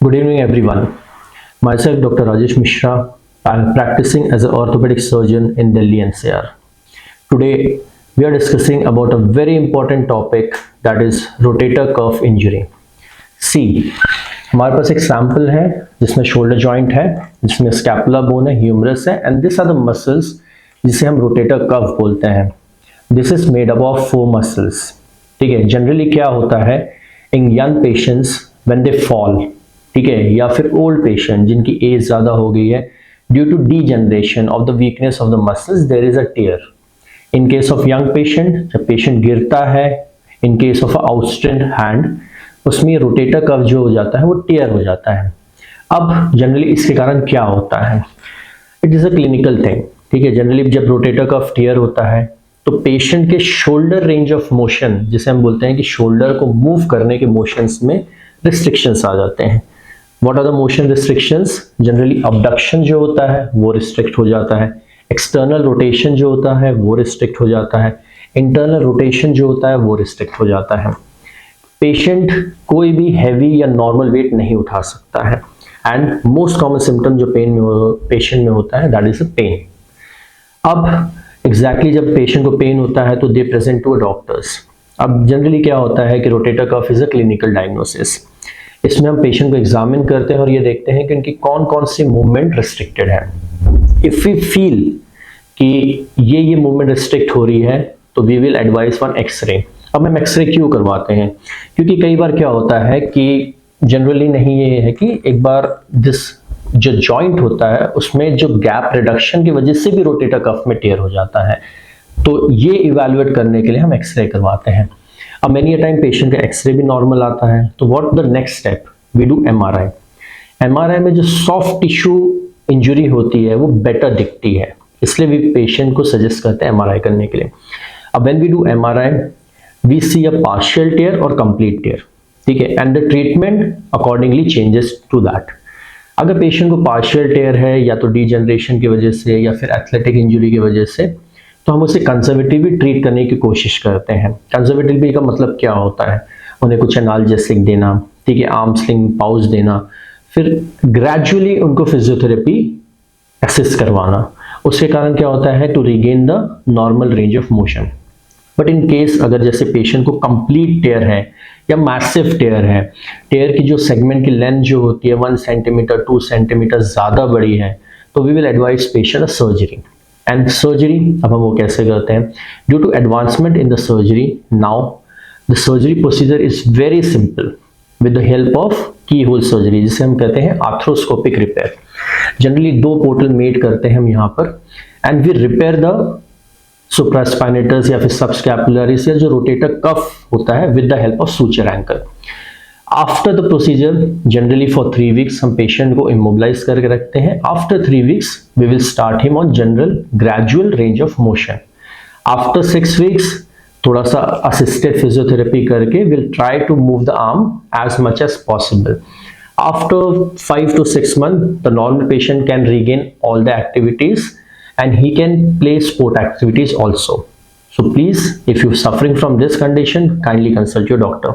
Good evening, everyone. Myself, Dr. Rajesh Mishra. I am practicing as an orthopedic surgeon in Delhi NCR. Today, we are discussing about a very important topic, that is rotator cuff injury. See, हमारे पास एक sample है जिसमें shoulder joint है, जिसमें scapula bone है, humerus है, and this are the muscles जिसे हम रोटेटर कफ बोलते हैं. This is made up of 4 muscles. ठीक है. जनरली क्या होता है in young patients when they fall, ठीक है, या फिर ओल्ड पेशेंट जिनकी एज ज़्यादा हो गई है, due to degeneration of the weakness of the muscles there is a tear. In case of young patient, जब पेशेंट गिरता है, in case of outstretched hand, उसमें रोटेटर कफ जो हो जाता है वो टीयर हो जाता है. अब जनरली इसके कारण क्या होता है, it is a clinical thing. ठीक है. जनरली जब रोटेटर कफ टीयर होता है तो पेशेंट के शोल्डर रेंज ऑफ मोशन, जिसे हम बोलते हैं कि शोल्डर को मूव करने के मोशंस में रिस्ट्रिक्शंस आ जाते हैं. What are the motion restrictions? Generally abduction जो होता है वो रिस्ट्रिक्ट हो जाता है, एक्सटर्नल रोटेशन जो होता है वो रिस्ट्रिक्ट हो जाता है, इंटरनल रोटेशन जो होता है वो रिस्ट्रिक्ट हो जाता है. पेशेंट कोई भी हैवी या नॉर्मल वेट नहीं उठा सकता है. एंड मोस्ट कॉमन सिम्टम जो पेशेंट में होता है दैट इज अ पेन. अब एग्जैक्टली जब पेशेंट को पेन होता है तो they present to a doctors. अब जनरली क्या होता है कि rotator cuff is a clinical diagnosis. इसमें हम पेशेंट को एग्जामिन करते हैं और ये देखते हैं कि उनकी कौन कौन सी मूवमेंट रिस्ट्रिक्टेड है. इफ वी फील कि ये मूवमेंट रिस्ट्रिक्ट हो रही है तो we will advise one X-ray. अब हम एक्सरे क्यों करवाते हैं? क्योंकि कई बार क्या होता है कि जनरली नहीं ये है कि एक बार दिस जो जॉइंट होता है उसमें जो गैप रिडक्शन की वजह से भी रोटेटर कफ में टीयर हो जाता है. तो ये इवैल्यूएट करने के लिए हम एक्सरे करवाते हैं. अब मेनी अ टाइम पेशेंट का एक्सरे भी नॉर्मल आता है, तो what the next step? We do MRI. MRI में जो सॉफ्ट टिश्यू इंजरी होती है वो बेटर दिखती है, इसलिए भी पेशेंट को सजेस्ट करते हैं एमआरआई करने के लिए. अब when we do MRI we see a partial tear और कंप्लीट टीयर. ठीक है. And the treatment accordingly changes to that. अगर पेशेंट को पार्शियल टीयर है या तो डीजनरेशन की वजह से या फिर एथलेटिक इंजरी की वजह से, तो हम उसे कंजर्वेटिवली ट्रीट करने की कोशिश करते हैं. कंजर्वेटिवली का मतलब क्या होता है? उन्हें कुछ एनाल्जेसिक देना, ठीक है, आर्म स्लिंग पाउच देना, फिर ग्रेजुअली उनको फिजियोथेरेपी असिस्ट करवाना. उसके कारण क्या होता है? To regain the normal range of motion. But in case अगर जैसे पेशेंट को कंप्लीट टेयर है या मैसिव टेयर है, टेयर की जो सेगमेंट की लेंथ जो होती है 1 सेंटीमीटर 2 सेंटीमीटर ज़्यादा बड़ी है, तो we will advise patient a surgery. And surgery अब हम वो कैसे करते हैं? Due to advancement in the surgery now the surgery procedure is very simple with the help of keyhole surgery, जिसे हम कहते हैं arthroscopic repair. Generally 2 portal made करते हैं हम यहाँ पर, and we repair the supraspinatus या फिर सबस्कैपुलरिस या जो रोटेटर कफ होता है with the help of suture anchor. After the procedure generally for 3 weeks हम पेशेंट को इमोबिलाइज करके रखते हैं. After 3 weeks we will start him on general gradual range of motion. After 6 weeks थोड़ा सा असिस्टेड फिजियोथेरेपी करके will try to move the arm as much as possible. After 5 to 6 months the normal patient can regain all the activities and he can play sport activities also. So please, if you're suffering from this condition, kindly consult your doctor.